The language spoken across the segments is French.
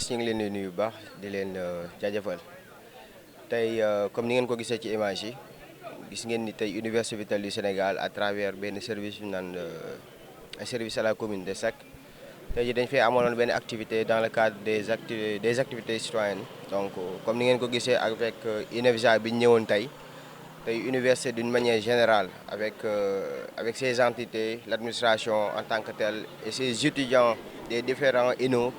presse ñu ngi leen di nuyu bu baax di leen jaajëfal tey comme ni ngeen ko gisee ci image yi gis ngeen ni tey Université Vitale du Sénégal à travers benn service yu naan un service à la commune de SAC tey jii dañ fee amaloon benn activité dans le cadre des activités citoyennes donc comme ni ngeen ko gisee avec INEFJA bi ñu ñëwoon tey université d'une manière générale avec ses entités, l'administration en tant que telle et ses étudiants des différents ENO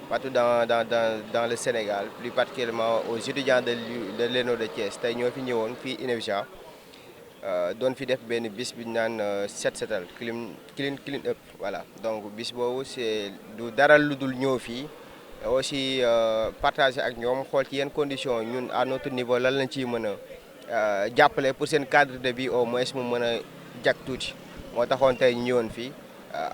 partout dans le Sénégal, plus particulièrement aux étudiants de l'ENO de Thiès tey ñoo fi ñëwoon fii INEFJA doon fi def benn bis bi ñu naan set setal clean up voilà donc bis boobu c'est du dara lu dul ñëw fii aussi partager ak ñoom xool ci yenn conditions ñun à notre niveau lan lañ ciy mën a jàppale pour seen cadre de vie au moins mu mën a jag tuuti moo taxoon tey ñu ñëwoon fii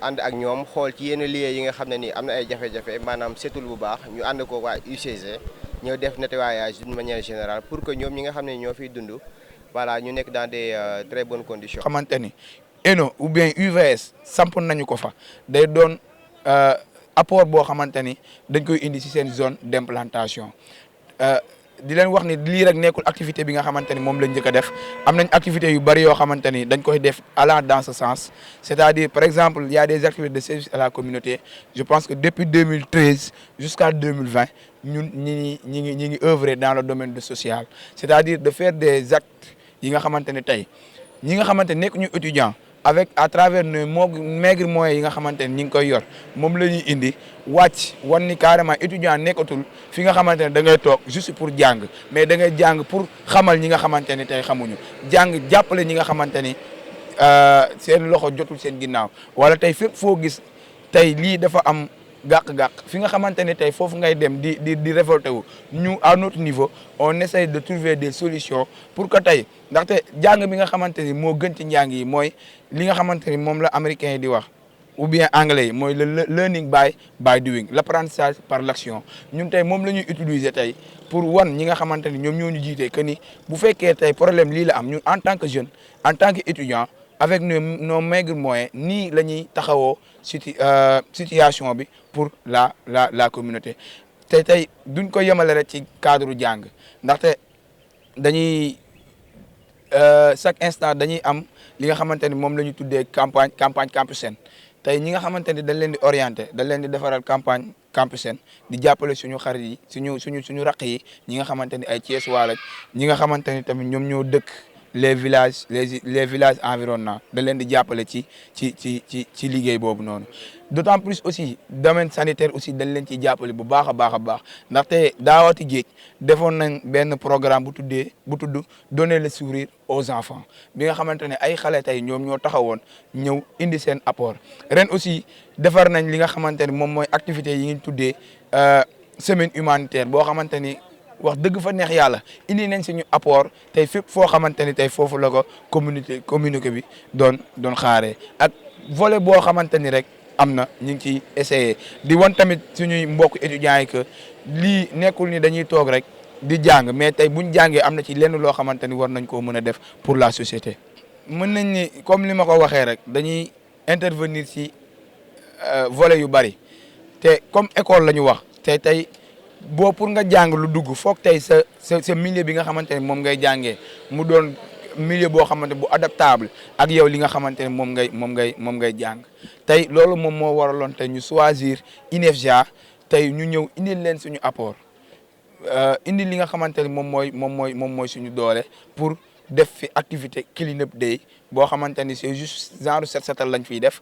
ànd ak ñoom xool ci yenn lieux yi nga xam ne nii am na ay jafe-jafe maanaam setul bu baax ñu ànd ko waa UCG ñëw def nettoyage d'une manière générale pour que ñoom ñi nga xam ne ñoo fiy dund voilà ñu nekk dans des très bonnes conditions. xamante ni ENO ou bien UVS samp nañu ko fa day doon apport boo xamante ni dañ koy indi ci seen zone d'implantation. di leen wax ni lii rek nekkul activité bi nga xamante ni moom lañ njëkk a def am nañ activité yu bari yoo xamante ni dañ koy def allant dans ce sens c'est-à-dire par exemple il y a des activités de service à la communauté je pense que depuis 2013 jusqu'à 2020 ñun ñi ngi œuvrer dans le domaine de social c'est-à-dire de faire des actes yi nga xamante ni tey ñi nga xamante ni nekk ñu étudiant avec à travers nos maigres moyens yi nga xamante ni ñi ngi koy yor moom la ñuy indi wàcc wan ni carrément étudiant nekkatul fi nga xamante ne da ngay toog juste pour jàng mais da ngay jàng pour xamal ñi nga xamante ni tey xamuñu jàng jàppale ñi nga xamante ni seen loxo jotul seen ginnaaw wala tey fépp foo gis tey lii dafa am gàq-gàq fi nga xamante ne tey foofu ngay dem di révolté wu ñu à notre niveau on essaye de trouver des solutions pour que tey ndaxte jàng bi nga xamante ni moo gën ci njàng yi mooy li nga xamante ni moom la américain yi di wax ou bien anglais yi mooy le learning by doing l'apprentissage par l'action ñun tey moom la ñuy utiliser tey pour wan ñi nga xamante ni ñoom ñoo ñu jiitee que ni bu fekkee tey problème lii la am ñun en tant que jeune en tant que étudiant avec nos maigres moyens nii la ñuy taxawoo situation bi pour la communauté te tey duñ ko yemale rek ci cadre jàng ndaxte dañuy chaque instant dañuy am li nga xamante ni moom la ñu tuddee campagne campusenne tey ñi nga xamante ni dañ leen di orienter dañ leen di defaral campagne campusenne di jàppale suñu xarit yi suñu raq yi ñi nga xamante ni ay Thiès waa lañ ñi nga xamante ni tamit ñoom ñoo dëkk les villages environnants da leen di jàppale ci liggéey boobu noonu d'autant plus aussi domaine sanitaire aussi dañ leen ciy jàppale bu baax a baax ndaxte daawati géej defoon nañ benn programme bu tudd donner le sourire aux enfants bi nga xamante ne ay xale tey ñoom ñoo taxawoon ñëw indi seen apport ren aussi defar nañ li nga xamante ne moom mooy activités yi ñu tuddee semaine humanitaire boo xamante ni wax dëgg fa neex yàlla indi nañ suñu apport tey fépp foo xamante ni tey foofu la ko communauté bi doon xaaree ak volet boo xamante ni rek am na ñu ngi ciy essayer di wan tamit suñuy mbokk étudiants yi que lii nekkul ni dañuy toog rek di jàng mais tey buñ jàngee am na ci lenn loo xamante ni war nañ koo mën a def pour la société. mën nañ ni comme li ma ko waxee rek dañuy intervenir ci volet yu bari te comme école la ñu wax tey boo pour nga jàng lu dugg foog tey sa milieu bi nga xamante ne moom ngay jàngee mu doon milieu boo xamante bu adaptable ak yow li nga xamante ne moom ngay jàng tey loolu moom moo waraloon tey ñu choisir INEFJA tey ñu ñëw indil leen suñu apport indi li nga xamante ne moom mooy suñu doole pour def fi activité clean up day boo xamante ni c'est juste genre set setal lañ fiy def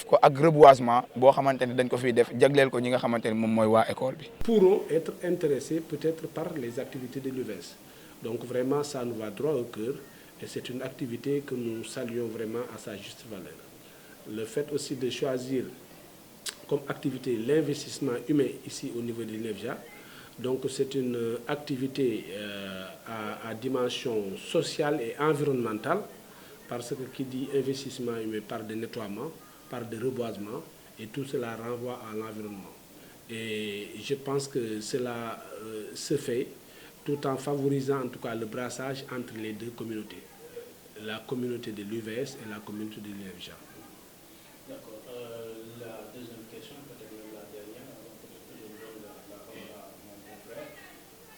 ko ak reboisement boo xamante ni dañ ko fiy def jagleel ko ñi nga xamante ni moom mooy waa école bi. Pourront être intéressés peut-être par les activités de l'UVS. Donc vraiment ça nous va droit au cœur et c'est une activité que nous saluons vraiment à sa juste valeur. Le fait aussi de choisir comme activité l'investissement humain ici au niveau de l'INEFJA. Donc c'est une activité à dimension sociale et environnementale parce que qui dit investissement humain parle de nettoiement, parle de reboisement et tout cela renvoie à l'environnement. Et je pense que cela se fait tout en favorisant en tout cas le brassage entre les deux communautés, la communauté de l'UVS et la communauté de l'INEFJA. D'accord. La deuxième question, peut-être même la dernière, avant que je donne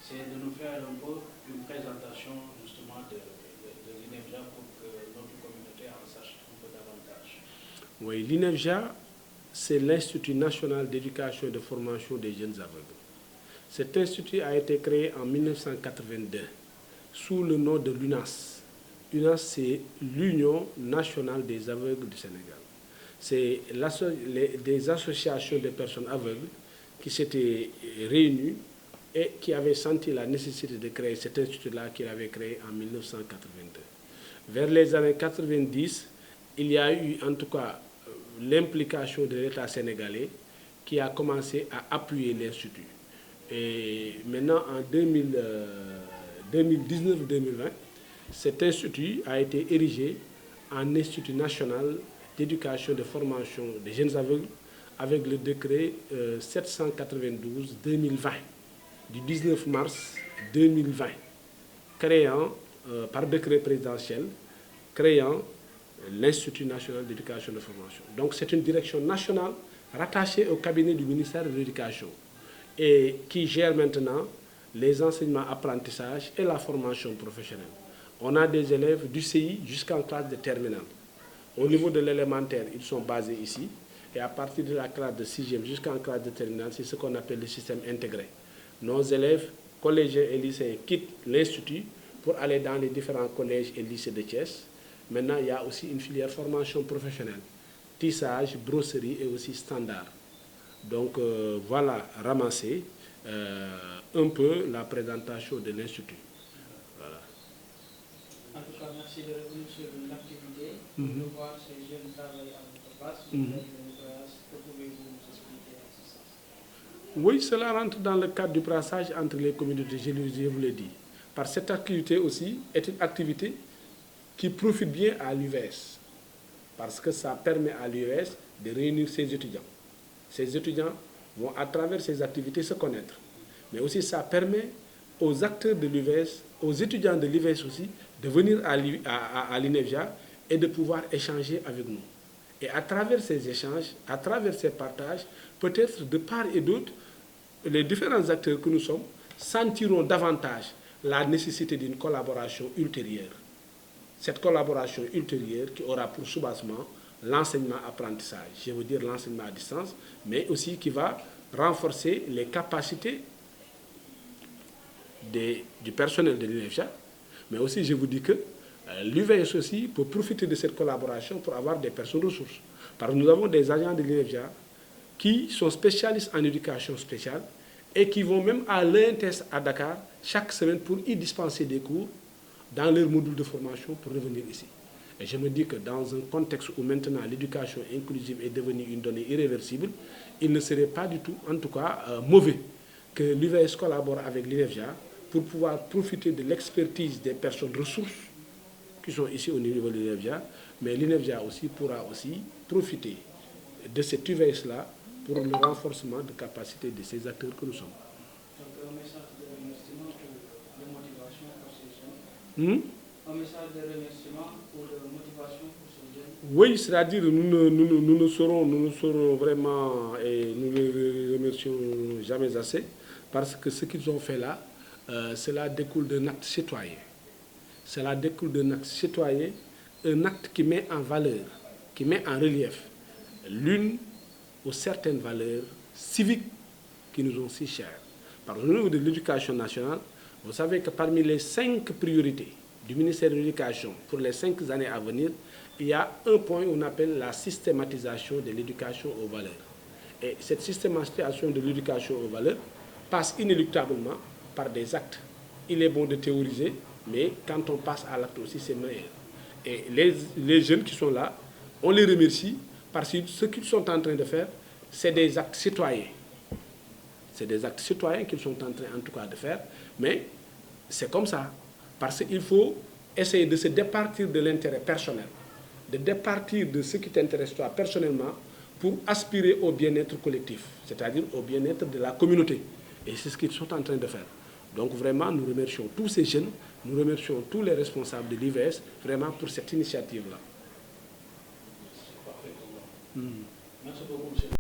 c'est de nous faire un peu une présentation justement de l'INEFJA pour que notre communauté en sache un peu davantage. Oui, l'INEFJA, c'est l'Institut national d'éducation et de formation des jeunes aveugles. Cet institut a été créé en 1982 sous le nom de l'UNAS. l'UNAS, c'est l'Union nationale des aveugles du Sénégal. C'est des associations de personnes aveugles qui s'étaient réunies et qui avaient senti la nécessité de créer cet institut-là qu'il avait créé en 1982. Vers les années 90, il y a eu en tout cas l'implication de l'État sénégalais qui a commencé à appuyer l'Institut. Et maintenant, en 2019-2020, cet institut a été érigé en Institut national d'éducation et de formation des jeunes aveugles avec le décret 792-2020 du 19 mars 2020, créant, par décret présidentiel, créant l'Institut national d'éducation et de formation. Donc c'est une direction nationale rattachée au cabinet du ministère de l'Éducation et qui gère maintenant les enseignements apprentissage et la formation professionnelle. On a des élèves du CI jusqu'en classe de terminale. Au niveau de l'élémentaire, ils sont basés ici. Et à partir de la classe de 6e jusqu'en classe de terminale, c'est ce qu'on appelle le système intégré. Nos élèves, collégiens et lycéens, quittent l'Institut pour aller dans les différents collèges et lycées de Thiès. Maintenant, il y a aussi une filière formation professionnelle, tissage, brosserie et aussi standard. Donc voilà, ramasser un peu la présentation de l'Institut. Voilà. En tout cas, merci de revenir sur l'activité, de voir ces jeunes travailler à votre place. Que pouvez-vous nous expliquer en ce sens? Oui, cela rentre dans le cadre du brassage entre les communautés, je vous l'ai dit. Par cette activité aussi est une activité qui profite bien à l'UVS, parce que ça permet à l'UVS de réunir ses étudiants. Ces étudiants vont à travers ces activités se connaître. Mais aussi ça permet aux acteurs de l'UVS, aux étudiants de l'UVS aussi, de venir à l'INEFJA et de pouvoir échanger avec nous. Et à travers ces échanges, à travers ces partages, peut-être de part et d'autre, les différents acteurs que nous sommes sentiront davantage la nécessité d'une collaboration ultérieure. Cette collaboration ultérieure qui aura pour soubassement l'enseignement-apprentissage, je veux dire l'enseignement à distance, mais aussi qui va renforcer les capacités du personnel de l'INEFJA, mais aussi je vous dis que l'UVS aussi peut profiter de cette collaboration pour avoir des personnes ressources. Parce que nous avons des agents de l'INEFJA qui sont spécialistes en éducation spéciale et qui vont même à l'INTES à Dakar chaque semaine pour y dispenser des cours dans leur module de formation pour revenir ici. Et je me dis que dans un contexte où maintenant l'éducation inclusive est devenue une donnée irréversible, il ne serait pas du tout, en tout cas, mauvais que l'UVS collabore avec l'INEFJA pour pouvoir profiter de l'expertise des personnes ressources qui sont ici au niveau de l'INEFJA, mais l'INEFJA aussi pourra aussi profiter de cet UVS-là pour le renforcement de capacité de ces acteurs que nous sommes. Donc un message de remerciement ou de motivation pour ces jeunes. Un message de remerciement ou de motivation pour ces jeunes. Oui, c'est-à-dire nous ne saurons vraiment et nous ne les remercions jamais assez parce que ce qu'ils ont fait là, cela découle d'un acte citoyen. Cela découle d'un acte citoyen, un acte qui met en valeur, qui met en relief l'une ou certaines valeurs civiques qui nous sont si chères. Par le niveau de l'éducation nationale, vous savez que parmi les 5 priorités du ministère de l'Éducation pour les 5 années à venir, il y a un point qu'on appelle la systématisation de l'éducation aux valeurs. Et cette systématisation de l'éducation aux valeurs passe inéluctablement par des actes. Il est bon de théoriser, mais quand on passe à l'acte aussi, c'est meilleur. Et les jeunes qui sont là, on les remercie parce que ce qu'ils sont en train de faire, c'est des actes citoyens. C'est des actes citoyens qu'ils sont en train, en tout cas, de faire. Mais c'est comme ça. Parce qu'il faut essayer de se départir de l'intérêt personnel, de départir de ce qui t'intéresse toi personnellement pour aspirer au bien-être collectif, c'est-à-dire au bien-être de la communauté. Et c'est ce qu'ils sont en train de faire. Donc vraiment, nous remercions tous ces jeunes, nous remercions tous les responsables de l'IVS, vraiment pour cette initiative-là. Merci beaucoup, monsieur.